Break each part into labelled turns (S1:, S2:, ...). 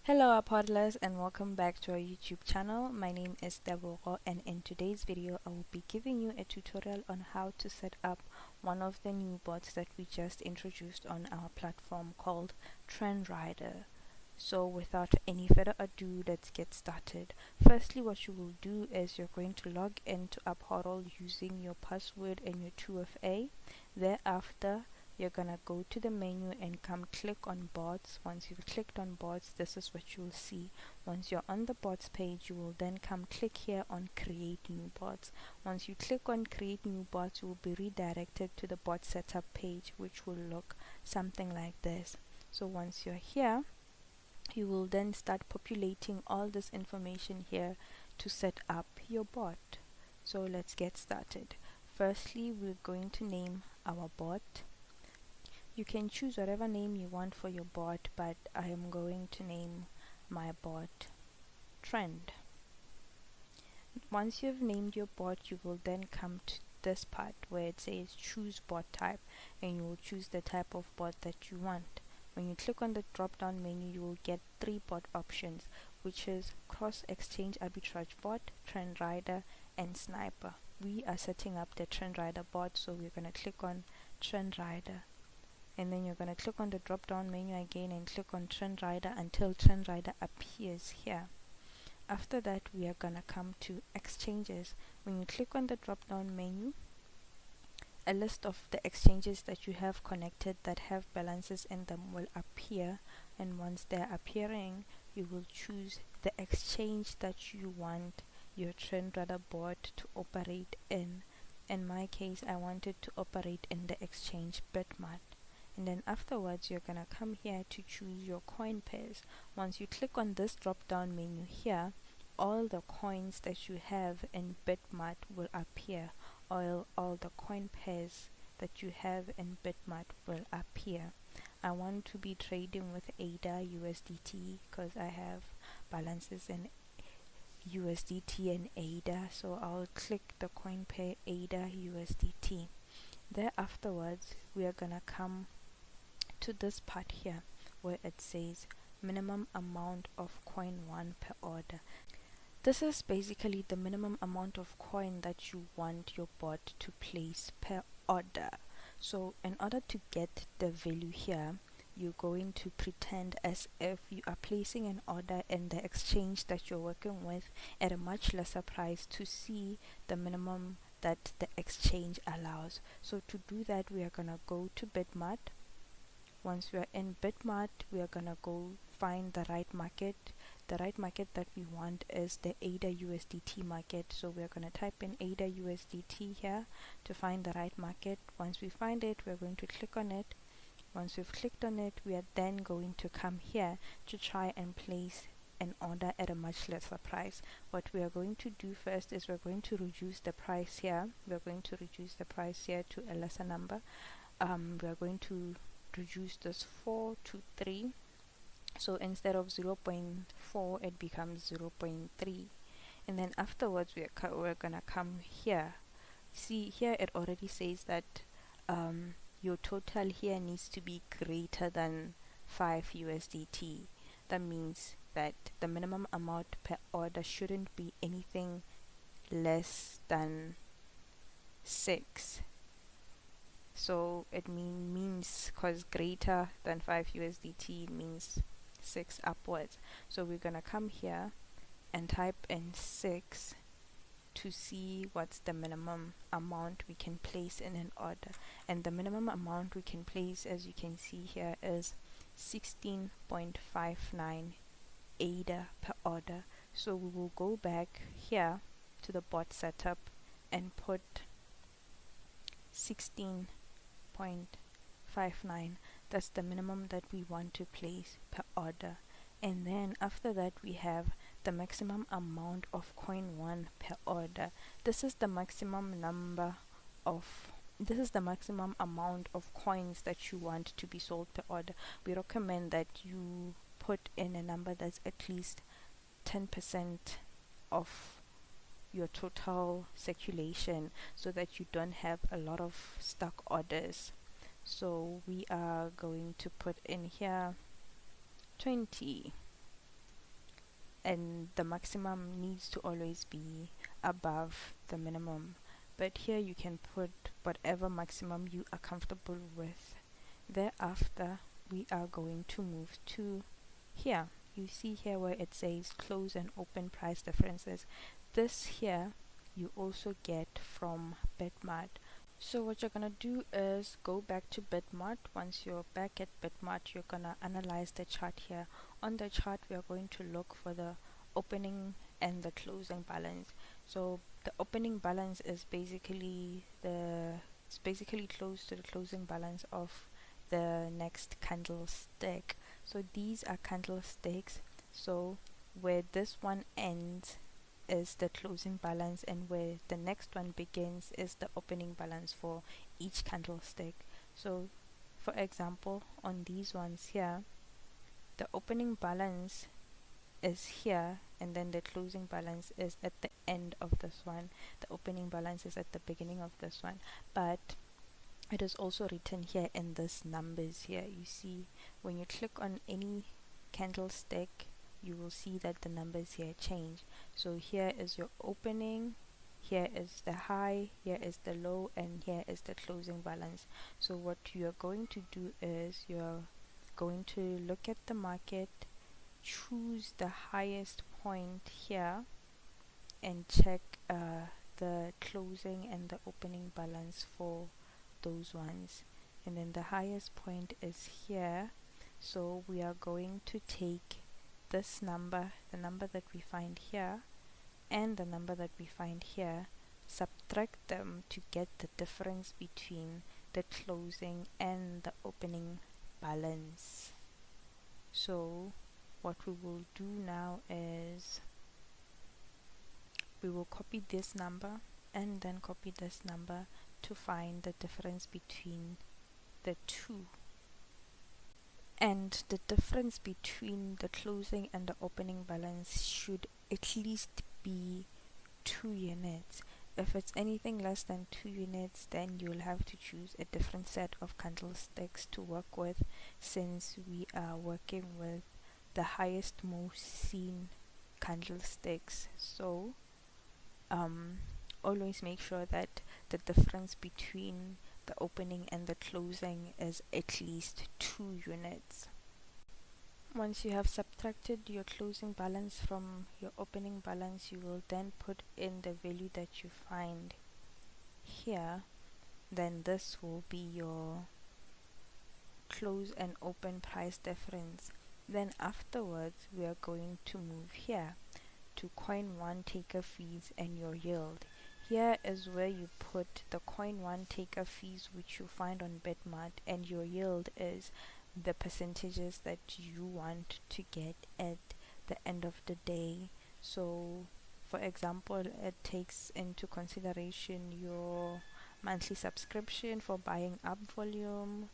S1: Hello Apodlers and welcome back to our YouTube channel. My name is Tebogo, and in today's video I will be giving you a tutorial on how to set up one of the new bots that we just introduced on our platform called TrendRider. So without any further ado, let's get started. Firstly, what you will do is you're going to log into Apodl using your password and your 2FA. Thereafter, you're gonna go to the menu and come click on bots. Once you've clicked on bots, this is what you will see. Once you're on the bots page, you will then come click here on create new bots. Once you click on create new bots, you will be redirected to the bot setup page, which will look something like this. So once you're here, you will then start populating all this information here to set up your bot. So let's get started. Firstly, we're going to name our bot. You can choose whatever name you want for your bot, but I am going to name my bot Trend. Once you've named your bot, you will then come to this part where it says choose bot type, and you will choose the type of bot that you want. When you click on the drop down menu, you will get 3 bot options, which is cross exchange arbitrage bot, TrendRider, and sniper. We are setting up the TrendRider bot, so we're going to click on TrendRider. And then you're going to click on the drop down menu again and click on TrendRider until TrendRider appears here. After that, we are going to come to exchanges. When you click on the drop down menu, a list of the exchanges that you have connected that have balances in them will appear, and once they're appearing, you will choose the exchange that you want your TrendRider bot to operate in. In my case, I wanted to operate in the exchange Bitmart. And then afterwards, you're gonna come here to choose your coin pairs. Once you click on this drop down menu here, all the coins that you have in Bitmart will appear. All the coin pairs that you have in Bitmart will appear. I want to be trading with ADA USDT because I have balances in USDT and ADA, so I'll click the coin pair ADA USDT. There afterwards, we are gonna come to this part here where it says minimum amount of coin 1 per order. This is basically the minimum amount of coin that you want your bot to place per order. So in order to get the value here, you're going to pretend as if you are placing an order in the exchange that you're working with at a much lesser price to see the minimum that the exchange allows. So to do that, we are gonna go to Bitmart. Once we are in Bitmart, we are gonna go find the right market. The right market that we want is the ADA USDT market. So we are gonna type in ADA USDT here to find the right market. Once we find it, we're going to click on it. Once we've clicked on it, we are then going to come here to try and place an order at a much lesser price. What we are going to do first is we're going to reduce the price here. We're going to reduce the price here to a lesser number. We are going to reduce this 4 to 3, so instead of 0.4 it becomes 0.3, and then afterwards we're gonna come here. See here, it already says that your total here needs to be greater than 5 USDT. That means that the minimum amount per order shouldn't be anything less than 6. So it means because greater than 5 USDT means 6 upwards. So we're gonna come here and type in 6 to see what's the minimum amount we can place in an order. And the minimum amount we can place, as you can see here, is 16.59 ADA per order. So we will go back here to the bot setup and put 16.59. That's the minimum that we want to place per order. And then after that, we have the maximum amount of coin 1 per order. This is the maximum amount of coins that you want to be sold per order. We recommend that you put in a number that's at least 10% of your total circulation, so that you don't have a lot of stock orders. So we are going to put in here 20. and the maximum needs to always be above the minimum. But here you can put whatever maximum you are comfortable with. Thereafter, we are going to move to here. You see here where it says close and open price differences. This here you also get from Bitmart. So what you're gonna do is go back to Bitmart. Once you're back at Bitmart, you're gonna analyze the chart here. On the chart, we are going to look for the opening and the closing balance. So the opening balance is basically close to the closing balance of the next candlestick. So these are candlesticks. So where this one ends is the closing balance, and where the next one begins is the opening balance for each candlestick. So for example, on these ones here, the opening balance is here, and then the closing balance is at the end of this one. The opening balance is at the beginning of this one, but it is also written here in this numbers here. You see, when you click on any candlestick, you will see that the numbers here change. So here is your opening, here is the high, here is the low, and here is the closing balance. So what you're going to do is you're going to look at the market, choose the highest point here, and check the closing and the opening balance for those ones. And then the highest point is here, so we are going to take this number, the number that we find here, and the number that we find here, subtract them to get the difference between the closing and the opening balance. So what we will do now is we will copy this number and then copy this number to find the difference between the two. And the difference between the closing and the opening balance should at least be 2 units. If it's anything less than 2 units, then you'll have to choose a different set of candlesticks to work with, since we are working with the highest most seen candlesticks. So always make sure that the difference between the opening and the closing is at least 2 units. Once you have subtracted your closing balance from your opening balance, you will then put in the value that you find here. Then this will be your close and open price difference. Then afterwards, we are going to move here to coin one taker fees and your yield. Here is where you put the coin one taker fees, which you find on Bitmart, and your yield is the percentages that you want to get at the end of the day. So for example, it takes into consideration your monthly subscription for buying up volume,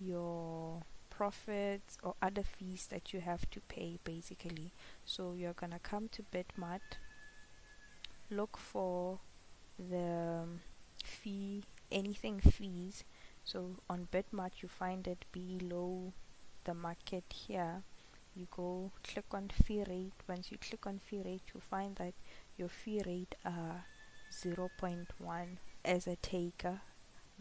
S1: your profits, or other fees that you have to pay basically. So you're gonna come to Bitmart, look for the fee, anything fees. So on Bitmart you find it below the market here. You go click on fee rate. Once you click on fee rate, you find that your fee rate are 0.1. As a taker,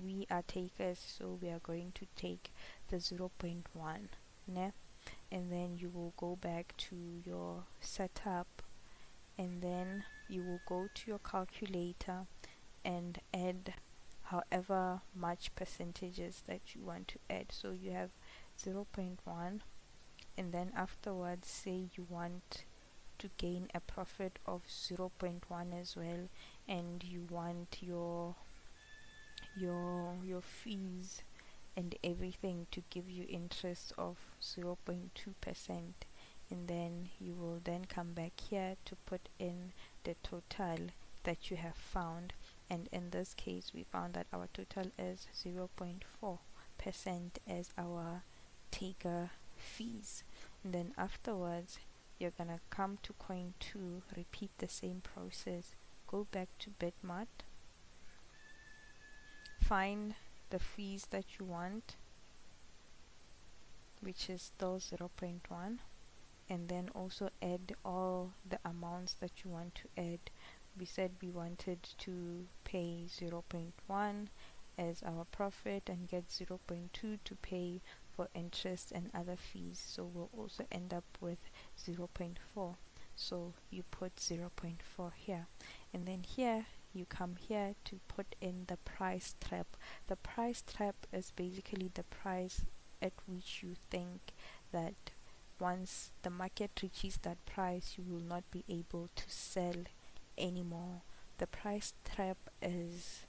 S1: we are takers, so we are going to take the 0.1, ne? And then you will go back to your setup, and then you will go to your calculator and add however much percentages that you want to add. So you have 0.1, and then afterwards say you want to gain a profit of 0.1 as well, and you want your fees and everything to give you interest of 0.2%, and then you will then come back here to put in the total that you have found. And in this case, we found that our total is 0.4% as our taker fees. And then afterwards, you're gonna come to coin 2, repeat the same process, go back to Bitmart, find the fees that you want, which is still 0.1, and then also add all the amounts that you want to add. We said we wanted to pay 0.1 as our profit and get 0.2 to pay for interest and other fees, so we'll also end up with 0.4. So you put 0.4 here, and then here you come here to put in the price trap. The price trap is basically the price at which you think that once the market reaches that price you will not be able to sell anymore. The price trap is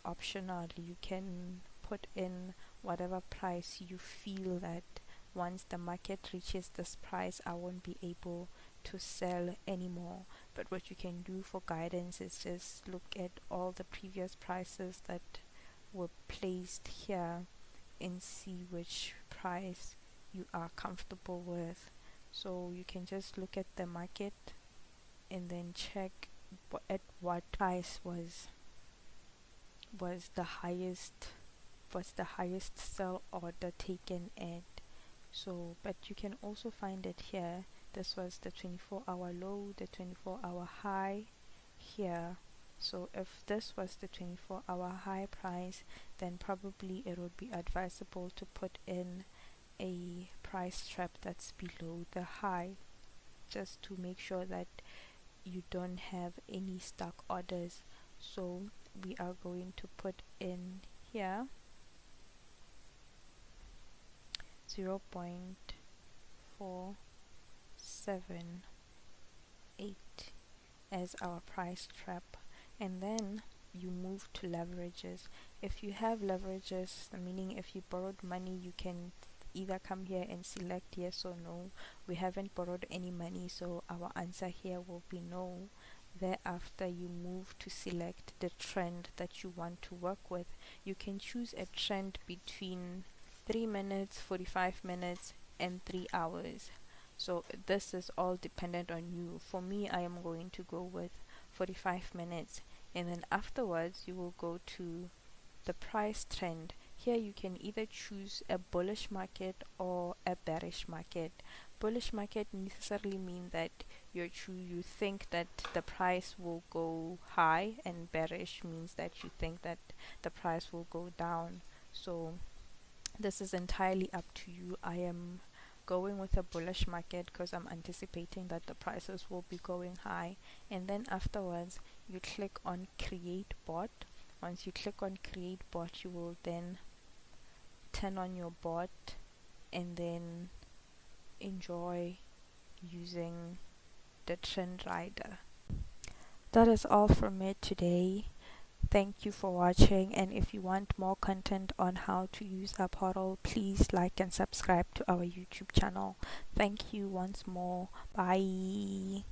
S1: optional. You can put in whatever price you feel that once the market reaches this price I won't be able to sell anymore. But what you can do for guidance is just look at all the previous prices that were placed here and see which price you are comfortable with. So you can just look at the market and then check at what price was the highest sell order taken at. So but you can also find it here. This was the 24-hour low, the 24-hour high here. So if this was the 24-hour high price, then probably it would be advisable to put in a price trap that's below the high, just to make sure that you don't have any stock orders. So we are going to put in here 0.478 as our price trap, and then you move to leverages. If you have leverages, meaning if you borrowed money, you can either come here and select yes or no. We haven't borrowed any money, so our answer here will be no. Thereafter you move to select the trend that you want to work with. You can choose a trend between 3 minutes, 45 minutes and 3 hours. So this is all dependent on you. For me, I am going to go with 45 minutes, and then afterwards you will go to the price trend. Here you can either choose a bullish market or a bearish market. Bullish market necessarily mean that you think that the price will go high, and bearish means that you think that the price will go down. So this is entirely up to you. I am going with a bullish market because I'm anticipating that the prices will be going high, and then afterwards you click on create bot. Once you click on create bot, you will then turn on your bot and then enjoy using the trend rider. That is all from me today. Thank you for watching, and if you want more content on how to use Apodal, please like and subscribe to our YouTube channel. Thank you once more. Bye.